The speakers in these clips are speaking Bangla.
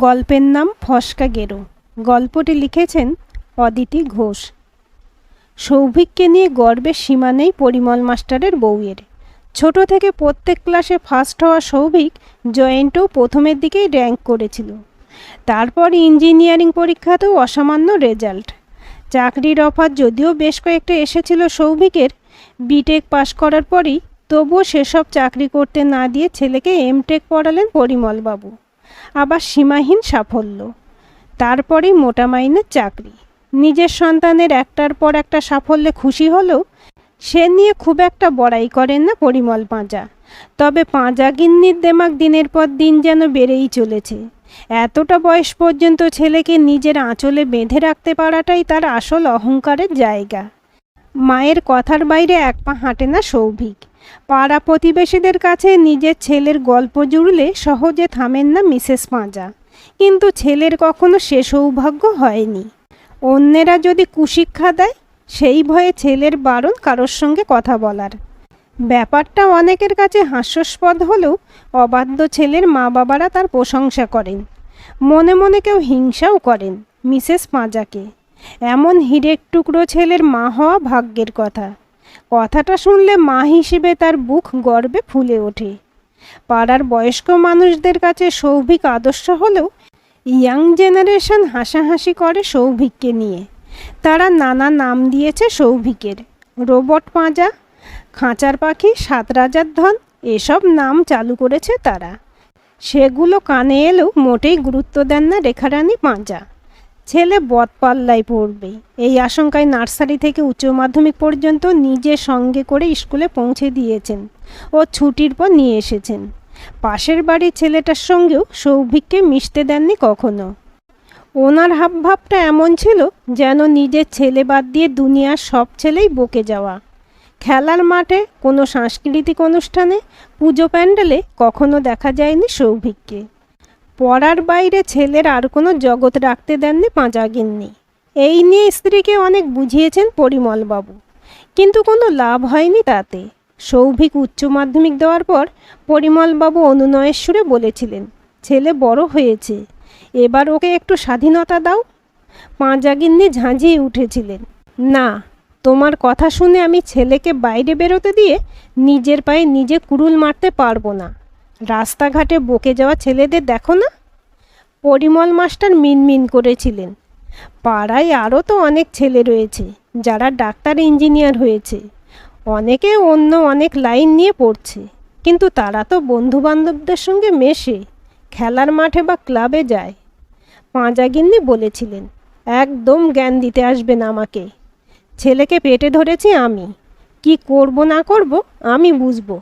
গল্পের নাম ফসকা গেরো। গল্পটি লিখেছেন অদিতি ঘোষ। সৌভিককে নিয়ে গর্বের সীমা নেই পরিমল মাস্টারের বউয়ের। ছোট থেকে প্রত্যেক ক্লাসে ফার্স্ট হওয়া সৌভিক জয়েন্টেও প্রথমের দিকেই র্যাঙ্ক করেছিল। তারপর ইঞ্জিনিয়ারিং পরীক্ষাতেও অসামান্য রেজাল্ট। চাকরির অফার যদিও বেশ কয়েকটা এসেছিল সৌভিকের, বিটেক পাশ করার পরই, তবুও সেসব চাকরি করতে না দিয়ে ছেলেকে এমটেক পড়ালেন পরিমলবাবু। আবার সীমাহীন সাফল্য, তারপরেই মোটা মাইনের চাকরি। নিজের সন্তানের একটার পর একটা সাফল্যে খুশি হলেও সে নিয়ে খুব একটা বড়াই করেন না পরিমল পাঁজা। তবে পাঁজা গিন্নির দেমাগ দিনের পর দিন যেন বেড়েই চলেছে। এতটা বয়স পর্যন্ত ছেলেকে নিজের আঁচলে বেঁধে রাখতে পারাটাই তার আসল অহংকারের জায়গা। মায়ের কথার বাইরে এক পা হাঁটে না সৌভিক। পাড়া প্রতিবেশীদের কাছে নিজের ছেলের গল্প জুড়লে সহজে থামেন না মিসেস পাঁজা। কিন্তু ছেলের কখনো সে সৌভাগ্য হয়নি। অন্যেরা যদি কুশিক্ষা দেয়, সেই ভয়ে ছেলের বারণ কারোর সঙ্গে কথা বলার। ব্যাপারটা অনেকের কাছে হাস্যাস্পদ হলেও অবাধ্য ছেলের মা বাবারা তার প্রশংসা করেন। মনে মনে কেউ হিংসাও করেন মিসেস পাঁজাকে। এমন হিরেক টুকরো ছেলের মা হওয়া ভাগ্যের কথা। কথাটা শুনলে মা হিসেবে তার বুক গর্বে ফুলে ওঠে। পাড়ার বয়স্ক মানুষদের কাছে সৌভিক আদর্শ হলেও ইয়াং জেনারেশন হাসাহাসি করে সৌভিককে নিয়ে। তারা নানা নাম দিয়েছে সৌভিকের। রোবট পাঁজা, খাঁচার পাখি, সাত রাজার ধন, এসব নাম চালু করেছে তারা। সেগুলো কানে এলেও মোটেই গুরুত্ব দেন না রেখারানী পাঁজা। ছেলে বদপাল্লায় পড়বে এই আশঙ্কায় নার্সারি থেকে উচ্চ মাধ্যমিক পর্যন্ত নিজে সঙ্গে করে স্কুলে পৌঁছে দিয়েছেন ও ছুটির পর নিয়ে এসেছেন। পাশের বাড়ির ছেলেটার সঙ্গেও সৌভিককে মিশতে দেননি কখনো। ওনার হাবভাবটা এমন ছিল যেন নিজের ছেলে বাদ দিয়ে দুনিয়ার সব ছেলেই বকে যাওয়া। খেলার মাঠে, কোনো সাংস্কৃতিক অনুষ্ঠানে, পুজো প্যান্ডেলে কখনো দেখা যায়নি সৌভিককে। পড়ার বাইরে ছেলের আর কোনো জগৎ রাখতে দেননি পাঁজাগিন্নি। এই নিয়ে স্ত্রীকে অনেক বুঝিয়েছেন পরিমলবাবু, কিন্তু কোনো লাভ হয়নি তাতে। সৌভিক উচ্চ মাধ্যমিক দেওয়ার পর পরিমলবাবু অনুনয়ের সুরে বলেছিলেন, ছেলে বড় হয়েছে, এবার ওকে একটু স্বাধীনতা দাও। পাঁজাগিন্নি ঝাঁঝিয়ে উঠেছিলেন, না, তোমার কথা শুনে আমি ছেলেকে বাইরে বেরোতে দিয়ে নিজের পায়ে নিজে কুড়ুল মারতে পারবো না। রাস্তাঘাটে বকে যাওয়া ছেলেদের দেখো না। পরিমল মাস্টার মিনমিন করেছিলেন, পাড়ায় আরও তো অনেক ছেলে রয়েছে যারা ডাক্তার ইঞ্জিনিয়ার হয়েছে, অনেকে অন্য অনেক লাইন নিয়ে পড়ছে, কিন্তু তারা তো বন্ধুবান্ধবদের সঙ্গে মেশে, খেলার মাঠে বা ক্লাবে যায়। পাঁজাগিন্নি বলেছিলেন, একদম জ্ঞান দিতে আসবেন আমাকে। ছেলেকে পেটে ধরেছি আমি, কি করব না করব আমি বুঝবো।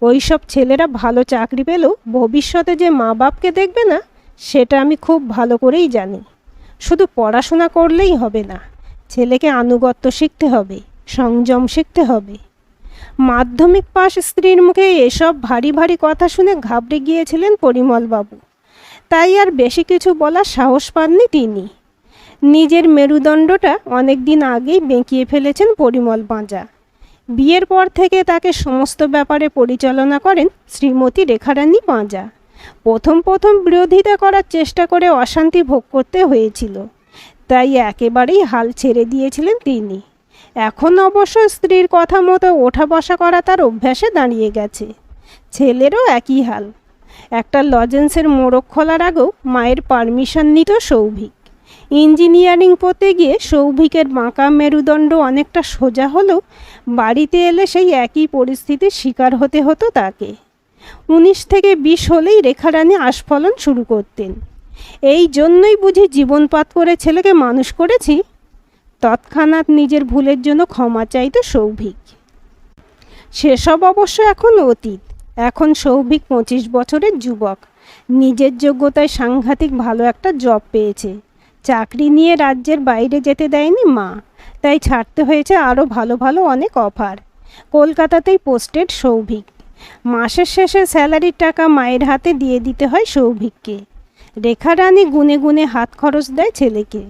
ওই সব ছেলেরা ভালো চাকরি পেলেও ভবিষ্যতে যে মা বাপকে দেখবে না, সেটা আমি খুব ভালো করেই জানি। শুধু পড়াশোনা করলেই হবে না, ছেলেকে আনুগত্য শিখতে হবে, সংযম শিখতে হবে। মাধ্যমিক পাশ স্ত্রীর মুখে এসব ভারী ভারী কথা শুনে ঘাবড়ে গিয়েছিলেন পরিমলবাবু। তাই আর বেশি কিছু বলার সাহস পাননি তিনি। নিজের মেরুদণ্ডটা অনেক দিন আগেই বেঁকিয়ে ফেলেছেন পরিমল পাঁজা। বিয়ের পর থেকে তাকে সমস্ত ব্যাপারে পরিচালনা করেন শ্রীমতী রেখারানী পাঁজা। প্রথম প্রথম বিরোধিতা করার চেষ্টা করে অশান্তি ভোগ করতে হয়েছিল, তাই একেবারেই হাল ছেড়ে দিয়েছিলেন তিনি। এখন অবশ্য স্ত্রীর কথা মতো ওঠা বসা করা তার অভ্যাসে দাঁড়িয়ে গেছে। ছেলেরও একই হাল। একটা লজেন্সের মোড়ক খোলার আগেও মায়ের পারমিশন নিত সৌভিক। ইঞ্জিনিয়ারিং পড়তে গিয়ে সৌভিকের বাঁকা মেরুদণ্ড অনেকটা সোজা হলেও বাড়িতে এলে সেই একই পরিস্থিতির শিকার হতে হতো তাকে। 19 থেকে 20 হলেই রেখারানী আস্ফলন শুরু করতেন। এই জন্যই বুঝি জীবনপাত করে ছেলেকে মানুষ করেছি। তৎক্ষণাৎ নিজের ভুলের জন্য ক্ষমা চাইত সৌভিক। সেসব অবশ্য এখন অতীত। এখন সৌভিক 25 বছরের যুবক, নিজের যোগ্যতায় সাংঘাতিক ভালো একটা জব পেয়েছে। চাকরি নিয়ে রাজ্যের বাইরে যেতে দেয়নি মা, তাই ছাড়তে হয়েছে আরও ভালো ভালো অনেক অফার। কলকাতাতেই পোস্টেড সৌভিক। মাসের শেষে স্যালারির টাকা মায়ের হাতে দিয়ে দিতে হয় সৌভিককে। রেখারানী গুনে গুনে হাত খরচ দেয় ছেলেকে।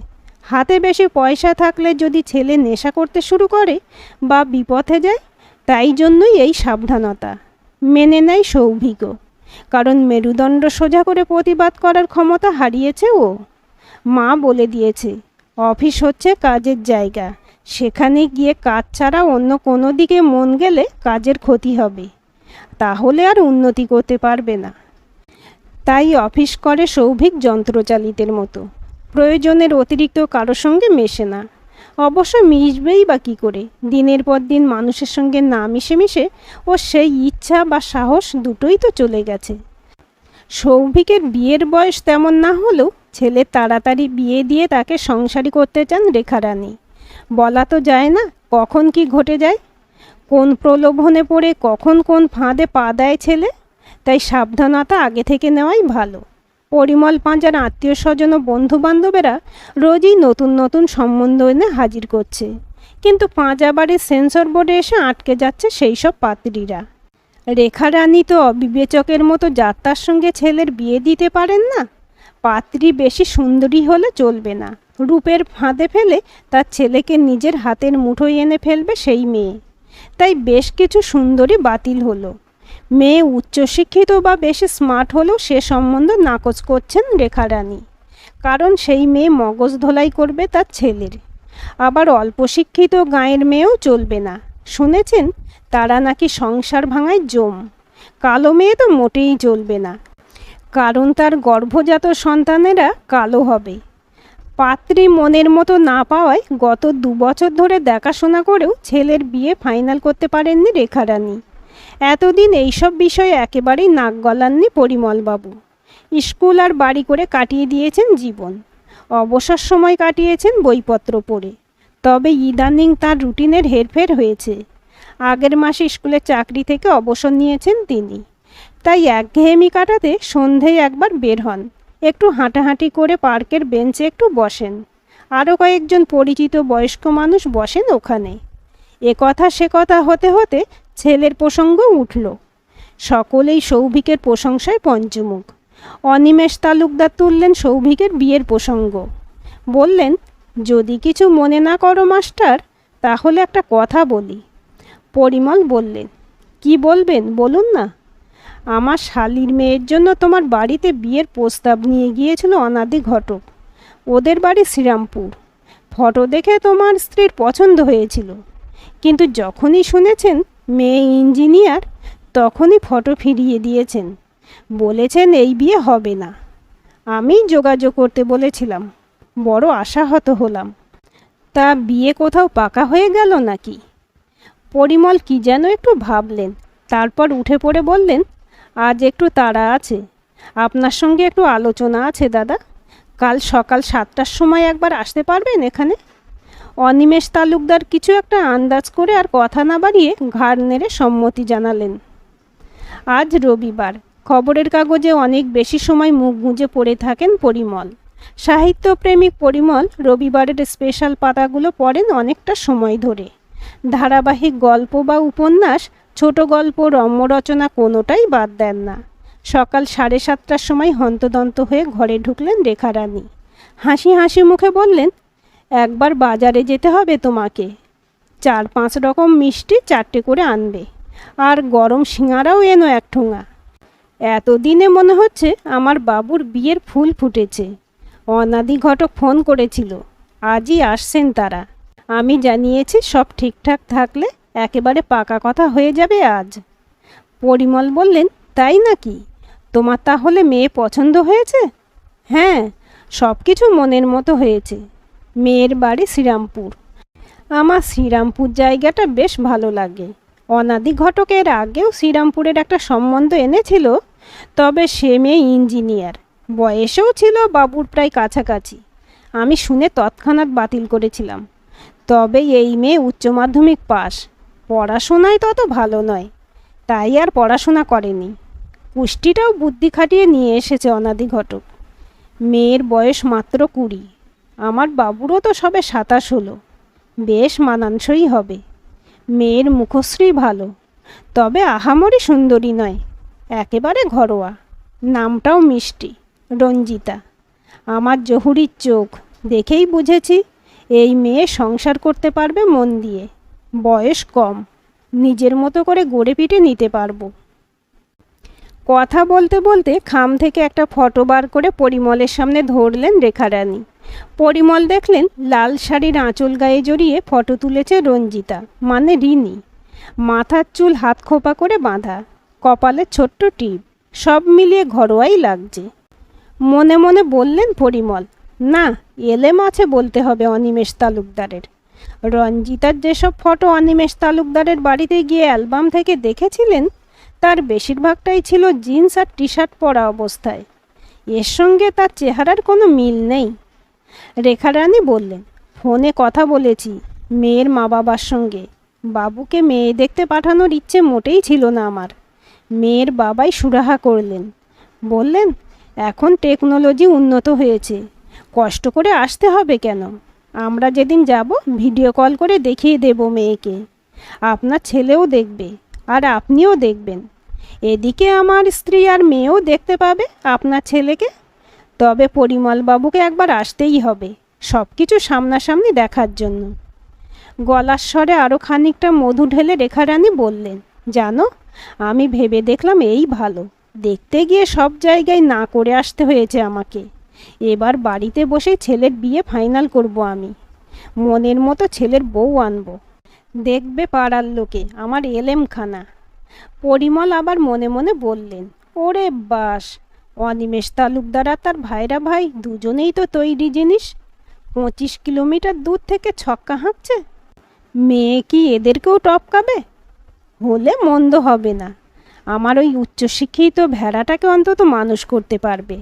হাতে বেশি পয়সা থাকলে যদি ছেলে নেশা করতে শুরু করে বা বিপথে যায়, তাই জন্যই এই সাবধানতা। মেনে নেয় সৌভিকও। কারণ মেরুদণ্ড সোজা করে প্রতিবাদ করার ক্ষমতা হারিয়েছে ও। মা বলে দিয়েছে, অফিস হচ্ছে কাজের জায়গা, সেখানে গিয়ে কাজ ছাড়া অন্য কোনো দিকে মন গেলে কাজের ক্ষতি হবে, তাহলে আর উন্নতি করতে পারবে না। তাই অফিস করে সৌভিক যন্ত্রচালিতের মতো, প্রয়োজনের অতিরিক্ত কারোর সঙ্গে মেশে না। অবশ্য মিশবেই বা কী করে? দিনের পর দিন মানুষের সঙ্গে না মিশে মিশে ও সেই ইচ্ছা বা সাহস দুটোই তো চলে গেছে। সৌভিকের বিয়ের বয়স তেমন না হলেও ছেলে তাড়াতাড়ি বিয়ে দিয়ে তাকে সংসারী করতে চান রেখারানী। বলা তো যায় না কখন কি ঘটে যায়, কোন প্রলোভনে পড়ে কখন কোন ফাঁদে পা দেয় ছেলে। তাই সাবধানতা আগে থেকে নেওয়াই ভালো। পরিমল পাঁজার আত্মীয় স্বজন ও বন্ধুবান্ধবেরা রোজই নতুন নতুন সম্বন্ধ এনে হাজির করছে, কিন্তু পাঁজা বাড়ির সেন্সর বোর্ডে এসে আটকে যাচ্ছে সেই সব পাত্রীরা। রেখারানী তো অবিবেচকের মতো যাত্রার সঙ্গে ছেলের বিয়ে দিতে পারেন না। পাত্রী বেশি সুন্দরী হলে চলবে না, রূপের ফাঁদে ফেলে তার ছেলেকে নিজের হাতের মুঠোয় এনে ফেলবে সেই মেয়ে। তাই বেশ কিছু সুন্দরী বাতিল হলো। মেয়ে উচ্চশিক্ষিত বা বেশি স্মার্ট হলেও সে সম্বন্ধ নাকচ করছেন রেখারানী, কারণ সেই মেয়ে মগজ ধোলাই করবে তার ছেলের। আবার অল্প শিক্ষিত গাঁয়ের মেয়েও চলবে না, শুনেছেন তারা নাকি সংসার ভাঙায় জম। কালো মেয়ে তো মোটেই চলবে না, কারণ তার গর্ভজাত সন্তানেরা কালো হবে। পাত্রী মনের মতো না পাওয়ায় গত 2 বছর ধরে দেখাশোনা করেও ছেলের বিয়ে ফাইনাল করতে পারেননি রেখারানী। এতদিন এইসব বিষয়ে একেবারেই নাক গলাননি পরিমলবাবু। স্কুল আর বাড়ি করে কাটিয়ে দিয়েছেন জীবন, অবসর সময় কাটিয়েছেন বইপত্র পড়ে। তবে ইদানিং তার রুটিনের হেরফের হয়েছে। আগের মাসে স্কুলে চাকরি থেকে অবসর নিয়েছেন তিনি, তাই একঘেয়েমি কাটাতে সন্ধেয় একবার বের হন, একটু হাঁটাহাঁটি করে পার্কের বেঞ্চে একটু বসেন। আরও কয়েকজন পরিচিত বয়স্ক মানুষ বসেন ওখানে। এ কথা সে কথা হতে হতে ছেলের প্রসঙ্গ উঠল। সকলেই সৌভিকের প্রশংসায় পঞ্চমুখ। অনিমেষ তালুকদার তুললেন সৌভিকের বিয়ের প্রসঙ্গ। বললেন, যদি কিছু মনে না করো মাস্টার, তাহলে একটা কথা বলি। পরিমল বললেন, কি বলবেন বলুন না। আমার শালির মেয়ের জন্য তোমার বাড়িতে বিয়ের প্রস্তাব নিয়ে গিয়েছিল অনাদি ঘটক। ওদের বাড়ি শ্রীরামপুর। ফটো দেখে তোমার স্ত্রীর পছন্দ হয়েছিল, কিন্তু যখনই শুনেছেন মেয়ে ইঞ্জিনিয়ার, তখনই ফটো ফিরিয়ে দিয়েছেন। বলেছেন এই বিয়ে হবে না। আমি যোগাযোগ করতে বলেছিলাম, বড় আশাহত হলাম। তা বিয়ে কোথাও পাকা হয়ে গেল নাকি? পরিমল কি যেন একটু ভাবলেন, তারপর উঠে পড়ে বললেন, আজ একটু তাড়া আছে, আপনার সঙ্গে একটু আলোচনা আছে দাদা। কাল সকাল 7টার সময় একবার আসতে পারবেন এখানে? অনিমেষ তালুকদার কিছু একটা আন্দাজ করে আর কথা না বাড়িয়ে ঘাড় নেড়ে সম্মতি জানালেন। আজ রবিবার, খবরের কাগজে অনেক বেশি সময় মুখ গুঁজে পড়ে থাকেন পরিমল। সাহিত্যপ্রেমিক পরিমল রবিবারের স্পেশাল পাতাগুলো পড়েন অনেকটা সময় ধরে। ধারাবাহিক গল্প বা উপন্যাস, ছোট গল্প, রম্য রচনা কোনোটাই বাদ দেন না। সকাল 7:30টার সময় হন্তদন্ত হয়ে ঘরে ঢুকলেন রেখারানী। হাসি হাসি মুখে বললেন, একবার বাজারে যেতে হবে তোমাকে। 4-5 রকম মিষ্টি 4টে করে আনবে, আর গরম সিঙারাও এনো 1 ঠোঙা। এতদিনে মনে হচ্ছে আমার বাবুর বিয়ের ফুল ফুটেছে। অনাদি ঘটক ফোন করেছিল, আজই আসছেন তারা। আমি জানিয়েছি সব ঠিকঠাক থাকলে একেবারে পাকা কথা হয়ে যাবে আজ। পরিমল বললেন, তাই নাকি? তোমার তাহলে মেয়ে পছন্দ হয়েছে? হ্যাঁ, সব কিছু মনের মতো হয়েছে। মেয়ের বাড়ি শ্রীরামপুর। আমার শ্রীরামপুর জায়গাটা বেশ ভালো লাগে। অনাদি ঘটকের আগেও শ্রীরামপুরের একটা সম্বন্ধ এনেছিল, তবে সে মেয়ে ইঞ্জিনিয়ার, বয়সেও ছিল বাবুর প্রায় কাছাকাছি। আমি শুনে তৎক্ষণাৎ বাতিল করেছিলাম। তবে এই মেয়ে উচ্চ মাধ্যমিক পাস, পড়াশোনায় তত ভালো নয়, তাই আর পড়াশোনা করেনি। পুষ্টিটাও বুদ্ধি খাটিয়ে নিয়ে এসেছে অনাদি ঘটক। মেয়ের বয়স মাত্র 20, আমার বাবুরও তো সবে 27 হলো। বেশ মানানসই হবে। মেয়ের মুখশ্রী ভালো, তবে আহামরি সুন্দরী নয়, একেবারে ঘরোয়া। নামটাও মিষ্টি, রঞ্জিতা। আমার জহুরির চোখ দেখেই বুঝেছি এই মেয়ে সংসার করতে পারবে মন দিয়ে। বয়স কম, নিজের মতো করে গড়ে পিটে নিতে পারবো। কথা বলতে বলতে খাম থেকে একটা ফটো বার করে পরিমলের সামনে ধরলেন রেখারানী। পরিমল দেখলেন লাল শাড়ির আঁচল গায়ে জড়িয়ে ফটো তুলেছে রঞ্জিতা, মানে রিনি। মাথার চুল হাত খোপা করে বাঁধা, কপালে ছোট্ট টিপ, সব মিলিয়ে ঘরোয়াই লাগছে। মনে মনে বললেন পরিমল, না, এলেম আছে বলতে হবে অনিমেষ তালুকদারের। রঞ্জিতার যেসব ফটো অনিমেষ তালুকদারের বাড়িতে গিয়ে অ্যালবাম থেকে দেখেছিলেন, তার বেশিরভাগটাই ছিল জিন্স আর টি শার্ট পরা অবস্থায়। এর সঙ্গে তার চেহারার কোনো মিল নেই। রেখারানী বললেন, ফোনে কথা বলেছি মেয়ের মা বাবার সঙ্গে। বাবুকে মেয়ে দেখতে পাঠানোর ইচ্ছে মোটেই ছিল না আমার। মেয়ের বাবাই সুরাহা করলেন, বললেন এখন টেকনোলজি উন্নত হয়েছে, কষ্ট করে আসতে হবে কেন, আমরা যেদিন যাব ভিডিও কল করে দেখিয়ে দেব মেয়েকে। আপনার ছেলেও দেখবে আর আপনিও দেখবেন। এদিকে আমার স্ত্রী আর মেয়েও দেখতে পাবে আপনার ছেলেকে। তবে পরিমল বাবুকে একবার আসতেই হবে, সব কিছু সামনাসামনি দেখার জন্য। গলার স্বরে আরও খানিকটা মধু ঢেলে রেখারানী বললেন, জানো, আমি ভেবে দেখলাম এই ভালো, দেখতে গিয়ে সব জায়গায় না করে আসতে হয়েছে আমাকে। এবার বাড়িতে বসে ছেলের বিয়ে ফাইনাল করব আমি। মনের মতো ছেলের বউ আনবো, দেখবে পাড়ার লোকে আমার এলেমখানা। পরিমল আবার মনে মনে বললেন, ওরে বাস, অনিমেষ তালুকদার আর তার ভাইরা ভাই দুজনেই তো তৈরি জিনিস। 25 কিলোমিটার দূর থেকে ছক্কা হাঁকছে। মেয়ে কি এদেরকেও টপকাবে? হলে মন্দ হবে না, আমার ওই উচ্চশিক্ষিত ভেড়াটাকে অন্তত মানুষ করতে পারবে।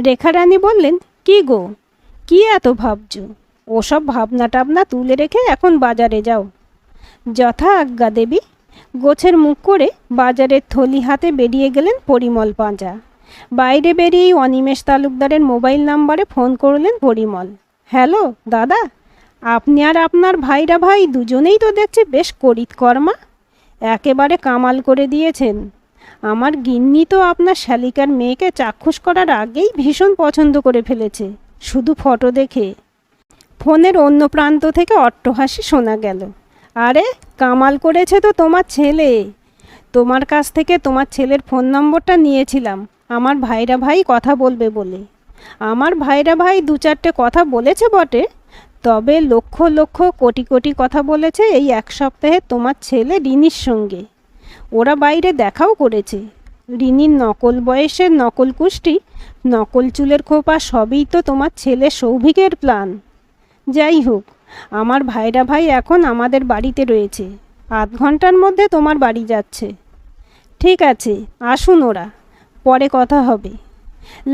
রেখারানী বললেন, কি গো, কি এত ভাবছো? ওসব ভাবনা টাবনা তুলে রেখে এখন বাজারে যাও। যথা আজ্ঞা দেবী। গোছের মুখ করে বাজারের থলি হাতে বেরিয়ে গেলেন পরিমল পাঁজা। বাইরে বেরিয়েই অনিমেষ তালুকদারের মোবাইল নাম্বারে ফোন করলেন পরিমল। হ্যালো দাদা, আপনি আর আপনার ভাইরা ভাই দুজনেই তো দেখছি বেশ করিতকর্মা, একেবারে কামাল করে দিয়েছেন। আমার গিন্নি তো আপনার শালিকার মেয়েকে চাক্ষুষ করার আগেই ভীষণ পছন্দ করে ফেলেছে, শুধু ফটো দেখে। ফোনের অন্য প্রান্ত থেকে অট্টহাসি শোনা গেল। আরে কামাল করেছে তো তোমার ছেলে। তোমার কাছ থেকে তোমার ছেলের ফোন নম্বরটা নিয়েছিলাম আমার ভাইরা ভাই কথা বলবে বলে। আমার ভাইরা ভাই 2-4টে কথা বলেছে বটে, তবে লক্ষ লক্ষ কোটি কোটি কথা বলেছে এই এক সপ্তাহে তোমার ছেলে রিনির সঙ্গে। ওরা বাইরে দেখাও করেছে। রিনির নকল বয়সের নকল কুষ্টি, নকল চুলের খোপা সবই তো তোমার ছেলে সৌভিকের প্ল্যান। যাই হোক, আমার ভাইরা ভাই এখন আমাদের বাড়িতে রয়েছে, আধ ঘন্টার মধ্যে তোমার বাড়ি যাচ্ছে। ঠিক আছে, আসুন ওরা, পরে কথা হবে।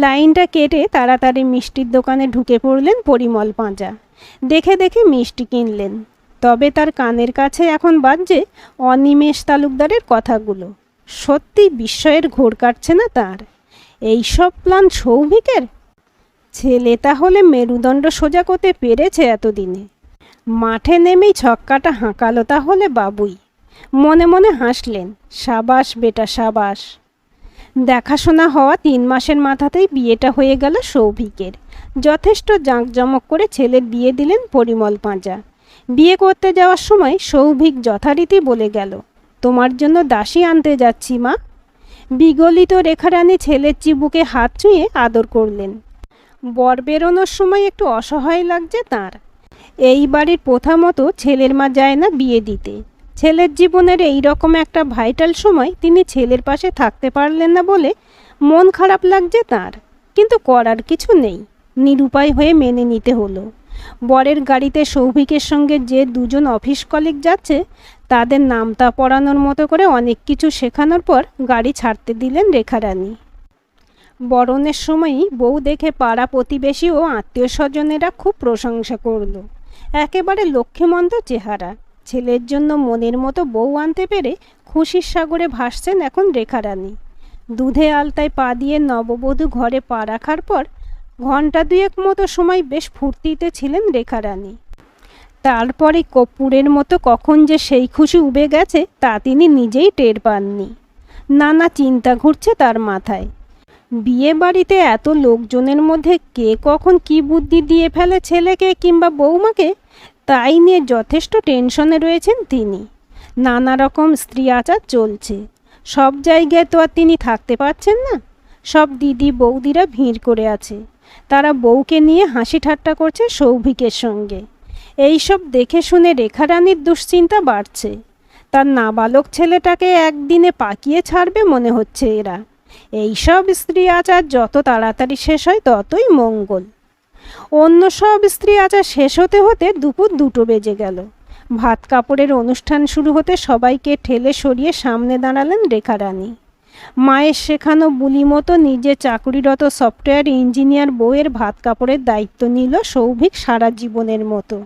লাইনটা কেটে তাড়াতাড়ি মিষ্টির দোকানে ঢুকে পড়লেন পরিমল পাঁজা। দেখে দেখে মিষ্টি কিনলেন। তবে তার কানের কাছে এখন বাজছে অনিমেষ তালুকদারের কথাগুলো। সত্যি বিস্ময়ের ঘোর কাটছে না তার। এইসব প্ল্যান সৌভিকের? ছেলে তাহলে মেরুদণ্ড সোজা করতে পেরেছে এতদিনে। মাঠে নেমেই ছক্কাটা হাঁকালো তাহলে বাবুই। মনে মনে হাসলেন, সাবাস বেটা সাবাস। দেখাশোনা হওয়া 3 মাসের মাথাতেই বিয়েটা হয়ে গেল সৌভিকের। যথেষ্ট জাঁকজমক করে ছেলের বিয়ে দিলেন পরিমল পাঁজা। বিয়ে করতে যাওয়ার সময় সৌভিক যথারীতি বলে গেল, তোমার জন্য দাসী আনতে যাচ্ছি মা। বিগলিত রেখারানী ছেলের চিবুকে হাত ছুঁয়ে আদর করলেন। বর বেরোনোর সময় একটু অসহায় লাগছে তাঁর। এই বাড়ির প্রথা মতো ছেলের মা যায় না বিয়ে দিতে। ছেলের জীবনের এই রকম একটা ভাইটাল সময় তিনি ছেলের পাশে থাকতে পারলেন না বলে মন খারাপ লাগছে তাঁর। কিন্তু করার কিছু নেই, নিরুপায় হয়ে মেনে নিতে হলো। বরের গাড়িতে সৌভিকের সঙ্গে যে 2জন অফিস কলিগ যাচ্ছে, তাদের নামতা পড়ানোর মতো করে অনেক কিছু শেখানোর পর গাড়ি ছাড়তে দিলেন রেখারানী। বরণের সময়ই বউ দেখে পাড়া প্রতিবেশী ও আত্মীয় স্বজনেরা খুব প্রশংসা করল। একেবারে লক্ষ্মীমন্ত চেহারা। ছেলের জন্য মনের মতো বউ আনতে পেরে খুশির সাগরে ভাসছেন এখন রেখারানী। দুধে আলতায় পা দিয়ে নববধূ ঘরে পা রাখার পর ঘণ্টা 2 মতো সময় বেশ ফুর্তিতে ছিলেন রেখারানী। তারপরে কর্পূরের মতো কখন যে সেই খুশি উবে গেছে তা তিনি নিজেই টের পাননি। নানা চিন্তা ঘুরছে তার মাথায়। বিয়ে বাড়িতে এত লোকজনের মধ্যে কে কখন কি বুদ্ধি দিয়ে ফেলে ছেলেকে কিংবা বৌমাকে, তাই নিয়ে যথেষ্ট টেনশনে রয়েছেন তিনি। নানা রকম স্ত্রী আচার চলছে। সব জায়গায় তো আর তিনি থাকতে পারছেন না। সব দিদি বৌদিরা ভিড় করে আছে। তারা বউকে নিয়ে হাসি ঠাট্টা করছে সৌভিকের সঙ্গে। এইসব দেখে শুনে রেখারানীর দুশ্চিন্তা বাড়ছে। তার নাবালক ছেলেটাকে একদিনে পাকিয়ে ছাড়বে মনে হচ্ছে এরা। এইসব স্ত্রী আচার যত তাড়াতাড়ি শেষ হয় ততই মঙ্গল। অন্য সব স্ত্রী আচার শেষ হতে হতে দুপুর 2টো বেজে গেল। ভাত কাপড়ের অনুষ্ঠান শুরু হতে সবাইকে ঠেলে সরিয়ে সামনে দাঁড়ালেন রেখারানী। মায়ের শেখানো বুলি মতো নিজে চাকরিরত সফটওয়্যার ইঞ্জিনিয়ার বউয়ের ভাত কাপড়ের দায়িত্ব নিল সৌভিক সারা জীবনের মতো।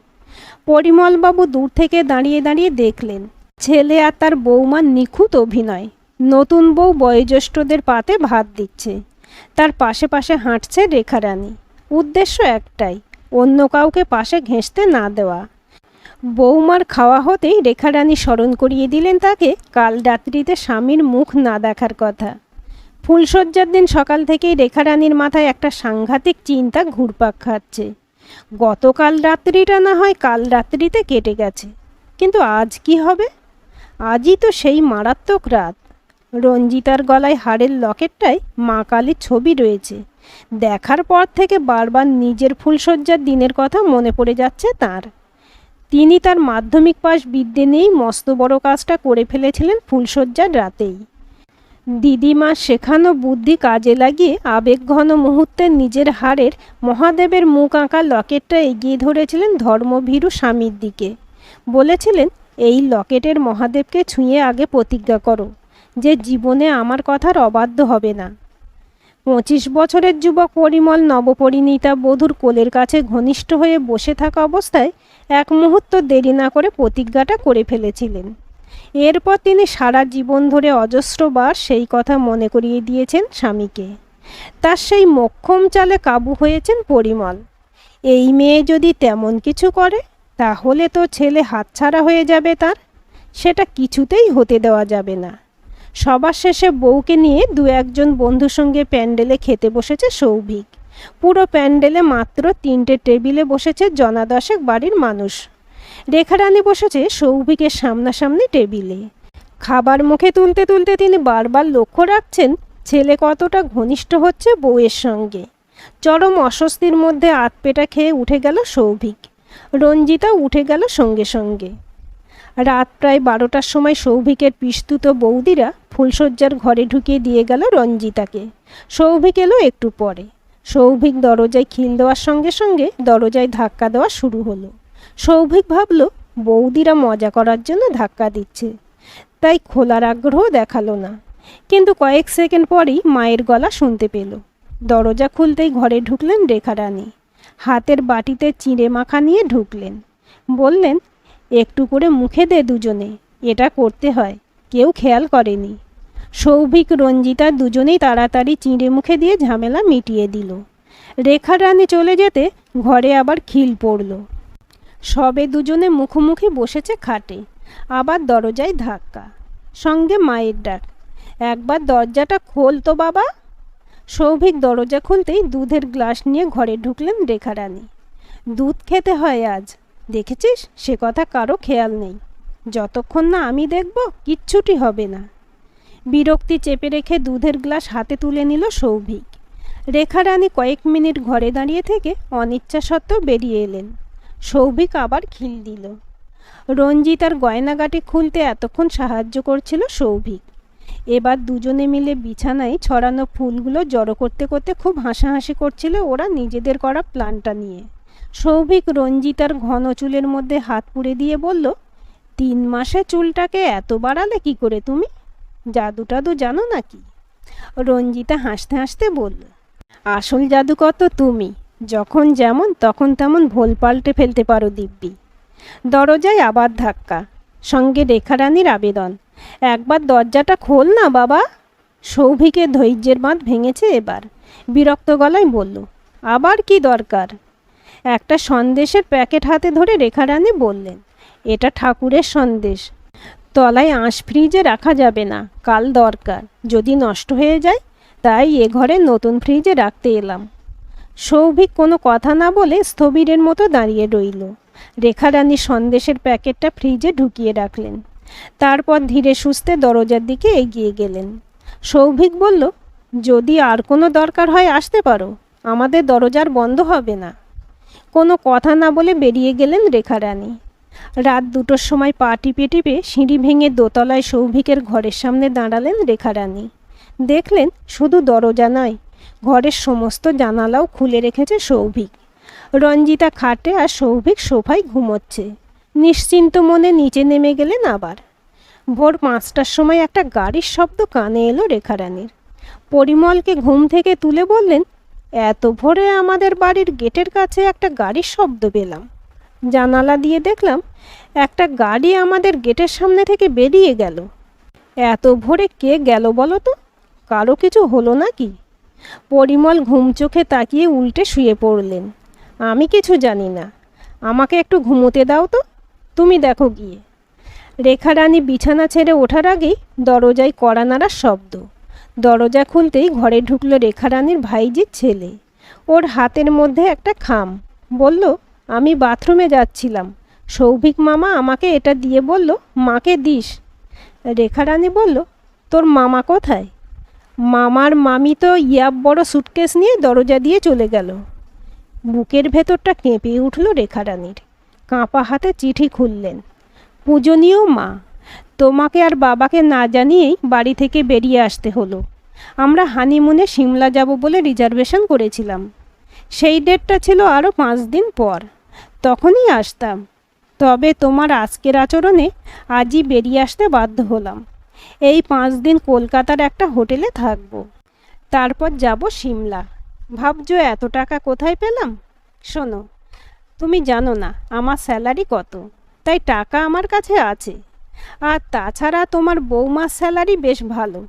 পরিমলবাবু দূর থেকে দাঁড়িয়ে দাঁড়িয়ে দেখলেন ছেলে আর তার বৌমার নিখুঁত অভিনয়। নতুন বউ বয়োজ্যেষ্ঠদের পাতে ভাত দিচ্ছে, তার পাশে পাশে হাঁটছে রেখারানী। উদ্দেশ্য একটাই, অন্য কাউকে পাশে ঘেঁষতে না দেওয়া। বৌমার খাওয়া হতেই রেখারানী স্মরণ করিয়ে দিলেন তাকে কাল রাত্রিতে স্বামীর মুখ না দেখার কথা। ফুলশয্যার দিন সকাল থেকেই রেখারানীর মাথায় একটা সাংঘাতিক চিন্তা ঘুরপাক খাচ্ছে। গতকাল রাত্রিটা না হয় কাল রাত্রিতে কেটে গেছে, কিন্তু আজ কি হবে? আজই তো সেই মারাত্মক রাত। রঞ্জিতার গলায় হাড়ের লকেটটায় মা কালীর ছবি রয়েছে। দেখার পর থেকে বারবার নিজের ফুলশয্যার দিনের কথা মনে পড়ে যাচ্ছে তার। তিনি তার মাধ্যমিক পাশ বিদ্যে নিয়েই মস্ত বড় কাজটা করে ফেলেছিলেন ফুলশয্যার রাতেই। দিদিমা শেখানো বুদ্ধি কাজে লাগিয়ে আবেগঘন মুহূর্তে নিজের হাড়ের মহাদেবের মুখ আঁকা লকেটটা এগিয়ে ধরেছিলেন ধর্মভীরু স্বামীর দিকে। বলেছিলেন, এই লকেটের মহাদেবকে ছুঁয়ে আগে প্রতিজ্ঞা করো যে জীবনে আমার কথার অবাধ্য হবে না। 25 বছরের যুবক পরিমল নবপরিণীতা বধূর কোলের কাছে ঘনিষ্ঠ হয়ে বসে থাকা অবস্থায় এক মুহূর্ত দেরি না করে প্রতিজ্ঞাটা করে ফেলেছিলেন। এরপর তিনি সারা জীবন ধরে অজস্রবার সেই কথা মনে করিয়ে দিয়েছেন স্বামীকে। তার সেই মোক্ষম চালে কাবু হয়েছেন পরিমল। এই মেয়ে যদি তেমন কিছু করে তাহলে তো ছেলে হাতছাড়া হয়ে যাবে তার। সেটা কিছুতেই হতে দেওয়া যাবে না। সবার শেষে বউকে নিয়ে 2-1 বন্ধুর সঙ্গে প্যান্ডেলে খেতে বসেছে সৌভিক। পুরো প্যান্ডেলে মাত্র 3টে টেবিলে বসেছে জনা 10 বাড়ির মানুষ। রেখারানী বসেছে সৌভিকের সামনাসামনি টেবিলে। খাবার মুখে তুলতে তুলতে তিনি বারবার লক্ষ্য রাখছেন ছেলে কতটা ঘনিষ্ঠ হচ্ছে বউয়ের সঙ্গে। চরম অস্বস্তির মধ্যে আতপেটা খেয়ে উঠে গেল সৌভিক। রঞ্জিতা উঠে গেল সঙ্গে সঙ্গে। রাত প্রায় 12টার সময় সৌভিকের পিস্তুত বৌদিরা ফুলশয্যার ঘরে ঢুকিয়ে দিয়ে গেল রঞ্জিতাকে। সৌভিক এলো একটু পরে। সৌভিক দরজায় খিল দেওয়ার সঙ্গে সঙ্গে দরজায় ধাক্কা দেওয়া শুরু হলো। সৌভিক ভাবল বৌদিরা মজা করার জন্য ধাক্কা দিচ্ছে, তাই খোলার আগ্রহ দেখালো না। কিন্তু কয়েক সেকেন্ড পরেই মায়ের গলা শুনতে পেল। দরজা খুলতেই ঘরে ঢুকলেন রেখারানী। হাতের বাটিতে চিঁড়ে মাখা নিয়ে ঢুকলেন। বললেন, একটু করে মুখে দে দুজনে, এটা করতে হয়, কেউ খেয়াল করেনি। সৌভিক রঞ্জিতা দুজনেই তাড়াতাড়ি চিঁড়ে মুখে দিয়ে ঝামেলা মিটিয়ে দিল। রেখারানী চলে যেতে ঘরে আবার খিল পড়ল। সবে দুজনে মুখোমুখি বসেছে খাটে। আবার দরজায় ধাক্কা, সঙ্গে মায়ের ডাক, একবার দরজাটা খোল তো বাবা। সৌভিক দরজা খুলতেই দুধের গ্লাস নিয়ে ঘরে ঢুকলেন রেখারানী। দুধ খেতে হয় আজ, দেখেছিস? সে কথা কারো খেয়াল নেই। যতক্ষণ না আমি দেখব কিচ্ছুটি হবে না। বিরক্তি চেপে রেখে দুধের গ্লাস হাতে তুলে নিল সৌভিক। রেখারানী কয়েক মিনিট ঘরে দাঁড়িয়ে থেকে অনিচ্ছা সত্ত্বেও বেরিয়ে এলেন। সৌভিক আবার খিল দিল। রঞ্জিতার গয়নাগাটি খুলতে এতক্ষণ সাহায্য করছিল সৌভিক। এবার দুজনে মিলে বিছানায় ছড়ানো ফুলগুলো জড়ো করতে করতে খুব হাসাহাসি করছিল ওরা নিজেদের করা প্ল্যানটা নিয়ে। সৌভিক রঞ্জিতার ঘন চুলের মধ্যে হাত পুড়ে দিয়ে বলল, 3 মাসে চুলটাকে এত বাড়ালে কি করে তুমি? জাদু টাদু জানো নাকি? রঞ্জিতা হাসতে হাসতে বলল, আসল জাদুকর তো তুমি। যখন যেমন তখন তেমন ভোল পাল্টে ফেলতে পারো দিব্যি। দরজায় আবার ধাক্কা, সঙ্গে রেখারানীর আবেদন, একবার দরজাটা খোল না বাবা। সৌভিকের ধৈর্যের বাঁধ ভেঙেছে এবার। বিরক্ত গলায় বলল, আবার কি দরকার? একটা সন্দেশের প্যাকেট হাতে ধরে রেখারানী বললেন, এটা ঠাকুরের সন্দেশ, তলায় আঁশ ফ্রিজে রাখা যাবে না, কাল দরকার, যদি নষ্ট হয়ে যায়, তাই এ ঘরে নতুন ফ্রিজে রাখতে এলাম। সৌভিক কোনো কথা না বলে স্থবিরের মতো দাঁড়িয়ে রইল। রেখারানী সন্দেশের প্যাকেটটা ফ্রিজে ঢুকিয়ে রাখলেন। তারপর ধীরে সুস্থে দরজার দিকে এগিয়ে গেলেন। সৌভিক বলল, যদি আর কোনো দরকার হয় আসতে পারো, আমাদের দরজার বন্ধ হবে না। কোনো কথা না বলে বেরিয়ে গেলেন রেখারানী। রাত 2টোর সময় পা টিপে টিপে সিঁড়ি ভেঙে দোতলায় সৌভিকের ঘরের সামনে দাঁড়ালেন রেখারানী। দেখলেন শুধু দরজা নয়, ঘরের সমস্ত জানালাও খুলে রেখেছে সৌভিক। রঞ্জিতা খাটে আর সৌভিক সোফায় ঘুমোচ্ছে। নিশ্চিন্ত মনে নিচে নেমে গেলেন আবার। ভোর 5টার সময় একটা গাড়ির শব্দ কানে এলো রেখারানীর। পরিমলকে ঘুম থেকে তুলে বললেন, এত ভোরে আমাদের বাড়ির গেটের কাছে একটা গাড়ির শব্দ পেলাম। জানালা দিয়ে দেখলাম একটা গাড়ি আমাদের গেটের সামনে থেকে বেরিয়ে গেল। এত ভোরে কে গেল বলো তো? কারো কিছু হলো নাকি? পরিমল ঘুম চোখে তাকিয়ে উল্টে শুয়ে পড়লেন। আমি কিছু জানি না, আমাকে একটু ঘুমোতে দাও তো, তুমি দেখো গিয়ে। রেখারানী বিছানা ছেড়ে ওঠার আগেই দরজায় কড়া নাড়ার শব্দ। দরজা খুলতেই ঘরে ঢুকলো রেখারানীর ভাইজির ছেলে। ওর হাতের মধ্যে একটা খাম। বলল, আমি বাথরুমে যাচ্ছিলাম, সৌভিক মামা আমাকে এটা দিয়ে বলল মাকে দিস। রেখারানী বলল, তোর মামা কোথায়? মামার মামি তো ইয়াব বড় সুটকেস নিয়ে দরজা দিয়ে চলে গেল। বুকের ভেতরটা কেঁপে উঠল রেখারানীর। কাঁপা হাতে চিঠি খুললেন। পূজনীয় মা, তোমাকে আর বাবাকে না জানিয়েই বাড়ি থেকে বেরিয়ে আসতে হলো। আমরা হানিমুনে সিমলা যাব বলে রিজার্ভেশন করেছিলাম। সেই ডেটটা ছিল আরও 5 দিন পর, তখনই আসতাম। তবে তোমার আজকের আচরণে আজই বেরিয়ে আসতে বাধ্য হলাম। এই 5 দিন কলকাতার একটা হোটেলে থাকব, তারপর যাব সিমলা। ভাবছো এত টাকা কোথায় পেলাম? শোনো, তুমি জানো না আমার স্যালারি কত, তাই টাকা আমার কাছে আছে। আর তাছাড়া তোমার বৌমার স্যালারি বেশ ভালো।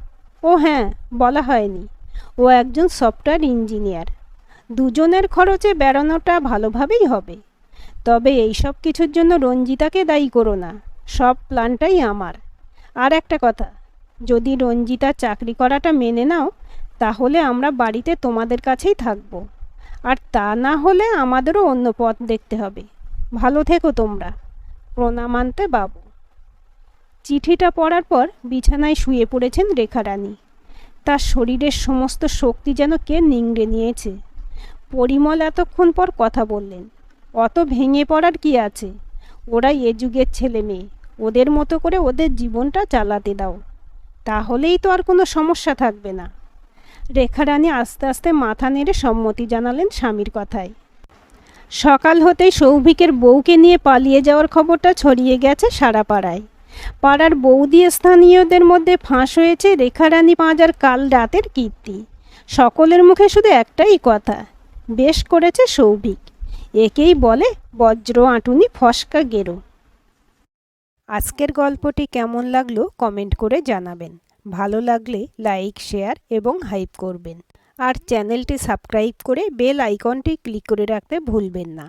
ও হ্যাঁ, বলা হয়নি, ও একজন সফটওয়্যার ইঞ্জিনিয়ার। দুজনের খরচে বেড়ানোটা ভালোভাবেই হবে। তবে এই সব কিছুর জন্য রঞ্জিতাকে দায়ী করো না, সব প্ল্যানটাই আমার। আর একটা কথা, যদি রঞ্জিতা চাকরি করাটা মেনে নাও, তাহলে আমরা বাড়িতে তোমাদের কাছেই থাকব। আর তা না হলে আমাদেরও অন্য পথ দেখতে হবে। ভালো থেকো তোমরা। প্রণামান্তে বাবু। চিঠিটা পড়ার পর বিছানায় শুয়ে পড়েছেন রেখারানী। তার শরীরের সমস্ত শক্তি যেন কে নিংড়ে নিয়েছে। পরিমল এতক্ষণ পর কথা বললেন। অত ভেঙে পড়ার কি আছে? ওরা এ যুগের ছেলে মেয়ে, ওদের মতো করে ওদের জীবনটা চালাতে দাও, তাহলেই তো আর কোনো সমস্যা থাকবে না। রেখারানী আস্তে আস্তে মাথা নেড়ে সম্মতি জানালেন স্বামীর কথায়। সকাল হতেই সৌভিকের বউকে নিয়ে পালিয়ে যাওয়ার খবরটা ছড়িয়ে গেছে সারা পাড়ায়। পাড়ার বৌদি স্থানীয়দের মধ্যে ফাঁস হয়েছে রেখারানী পাঁজার কাল রাতের কীর্তি। সকলের মুখে শুধু একটাই কথা, বেশ করেছে সৌভিক। একেই বলে বজ্র আঁটুনি ফসকা গেরো। আজকের গল্পটি কেমন লাগলো কমেন্ট করে জানাবেন। ভালো লাগলে লাইক, শেয়ার এবং হাইপ করবেন। আর চ্যানেলটি সাবস্ক্রাইব করে বেল আইকনটি ক্লিক করে রাখতে ভুলবেন না।